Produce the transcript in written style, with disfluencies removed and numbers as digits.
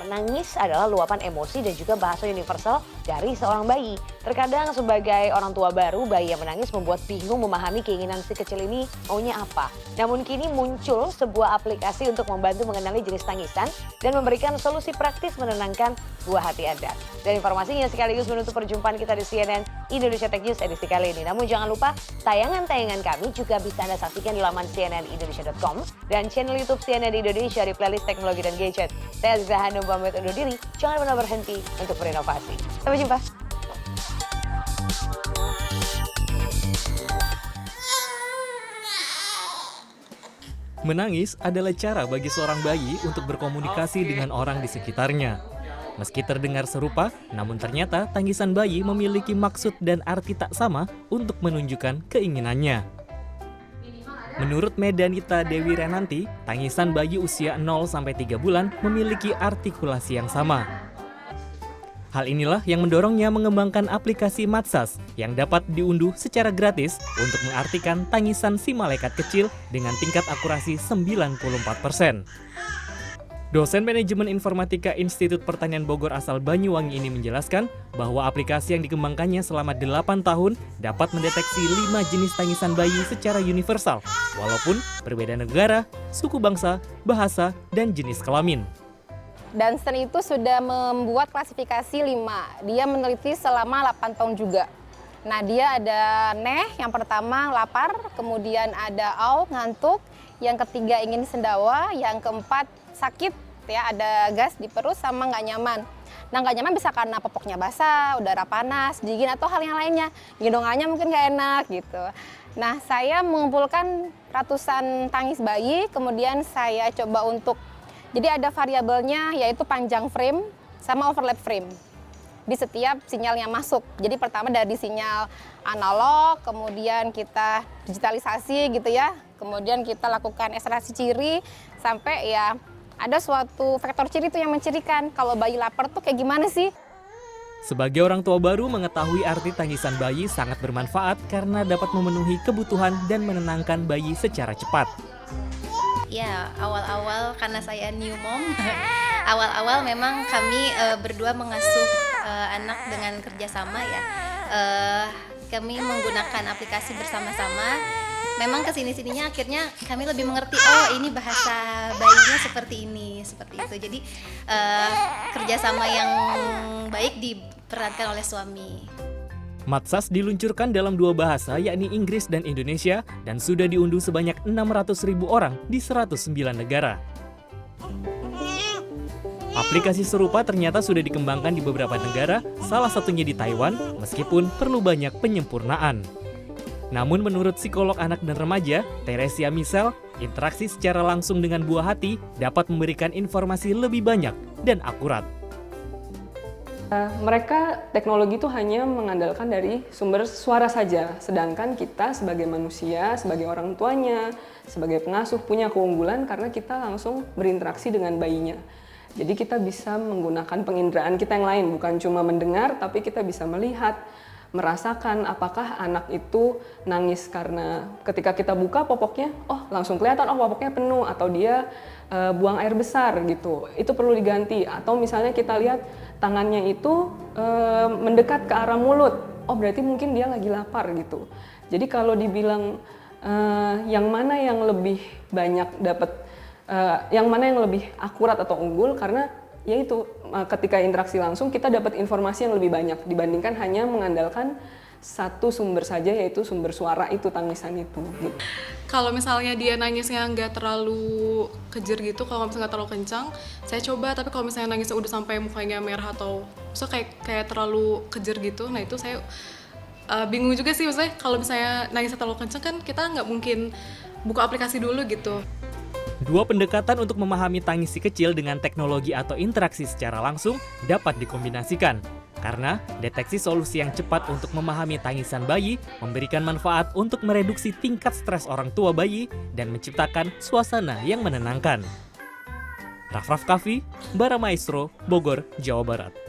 menangis adalah luapan emosi dan juga bahasa universal dari seorang bayi. Terkadang sebagai orang tua baru, bayi yang menangis membuat bingung memahami keinginan si kecil ini maunya apa. Namun kini muncul sebuah aplikasi untuk membantu mengenali jenis tangisan dan memberikan solusi praktis menenangkan buah hati Anda. Dan informasinya sekaligus menutup perjumpaan kita di CNN Indonesia Tech News edisi kali ini. Namun jangan lupa, tayangan-tayangan kami juga bisa Anda saksikan di laman cnnindonesia.com dan channel YouTube CNN Indonesia di playlist teknologi dan gadget. Saya Aziza Hanum pamit undur diri, jangan pernah berhenti untuk berinovasi. Sampai jumpa. Menangis adalah cara bagi seorang bayi untuk berkomunikasi dengan orang di sekitarnya. Meski terdengar serupa, namun ternyata tangisan bayi memiliki maksud dan arti tak sama untuk menunjukkan keinginannya. Menurut Medanita Dewi Renanti, tangisan bayi usia 0-3 bulan memiliki artikulasi yang sama. Hal inilah yang mendorongnya mengembangkan aplikasi Matsas yang dapat diunduh secara gratis untuk mengartikan tangisan si malaikat kecil dengan tingkat akurasi 94%. Dosen Manajemen Informatika Institut Pertanian Bogor asal Banyuwangi ini menjelaskan bahwa aplikasi yang dikembangkannya selama 8 tahun dapat mendeteksi 5 jenis tangisan bayi secara universal, walaupun berbeda negara, suku bangsa, bahasa, dan jenis kelamin. Dunstan itu sudah membuat klasifikasi 5. Dia meneliti selama 8 tahun juga. Nah, dia ada neh, yang pertama lapar, kemudian ada au, ngantuk, yang ketiga ingin sendawa, yang keempat sakit, ya ada gas di perut sama nggak nyaman. Nah, nggak nyaman bisa karena popoknya basah, udara panas, dingin, atau hal yang lainnya. Gendongannya mungkin nggak enak gitu. Nah, saya mengumpulkan ratusan tangis bayi, kemudian saya coba untuk, jadi ada variabelnya yaitu panjang frame sama overlap frame di setiap sinyal yang masuk. Jadi pertama dari sinyal analog, kemudian kita digitalisasi gitu ya, kemudian kita lakukan ekstraksi ciri sampai ya ada suatu vektor ciri itu yang mencirikan kalau bayi lapar tuh kayak gimana sih. Sebagai orang tua baru, mengetahui arti tangisan bayi sangat bermanfaat karena dapat memenuhi kebutuhan dan menenangkan bayi secara cepat. Ya, awal-awal karena saya new mom, awal-awal memang kami berdua mengasuh anak dengan kerjasama ya. Kami menggunakan aplikasi bersama-sama. Memang kesini-sininya akhirnya kami lebih mengerti, oh ini bahasa bayinya seperti ini, seperti itu. Jadi kerjasama yang baik diperankan oleh suami. Matsas diluncurkan dalam 2 bahasa yakni Inggris dan Indonesia dan sudah diunduh sebanyak 600.000 orang di 109 negara. Aplikasi serupa ternyata sudah dikembangkan di beberapa negara, salah satunya di Taiwan, meskipun perlu banyak penyempurnaan. Namun menurut psikolog anak dan remaja, Teresia Michelle, interaksi secara langsung dengan buah hati dapat memberikan informasi lebih banyak dan akurat. Mereka teknologi itu hanya mengandalkan dari sumber suara saja, sedangkan kita sebagai manusia, sebagai orang tuanya, sebagai pengasuh punya keunggulan karena kita langsung berinteraksi dengan bayinya. Jadi kita bisa menggunakan penginderaan kita yang lain, bukan cuma mendengar, tapi kita bisa melihat, merasakan apakah anak itu nangis karena ketika kita buka popoknya, oh langsung kelihatan, oh popoknya penuh, atau dia buang air besar gitu, itu perlu diganti. Atau misalnya kita lihat tangannya itu mendekat ke arah mulut, oh berarti mungkin dia lagi lapar gitu. Jadi kalau dibilang yang mana yang lebih banyak dapat, yang mana yang lebih akurat atau unggul, karena yaitu ketika interaksi langsung kita dapat informasi yang lebih banyak dibandingkan hanya mengandalkan satu sumber saja, yaitu sumber suara itu, tangisan itu gitu. Kalau misalnya dia nangisnya nggak terlalu kejer gitu, kalau misalnya nggak terlalu kencang, saya coba. Tapi kalau misalnya nangisnya udah sampai mukanya merah atau kayak terlalu kejer gitu, nah itu saya bingung juga sih. Maksudnya kalau misalnya nangisnya terlalu kencang kan kita nggak mungkin buka aplikasi dulu gitu. 2 pendekatan untuk memahami tangis si kecil dengan teknologi atau interaksi secara langsung dapat dikombinasikan. Karena deteksi solusi yang cepat untuk memahami tangisan bayi memberikan manfaat untuk mereduksi tingkat stres orang tua bayi dan menciptakan suasana yang menenangkan. Raff Kaffi, Baramaestro, Bogor, Jawa Barat.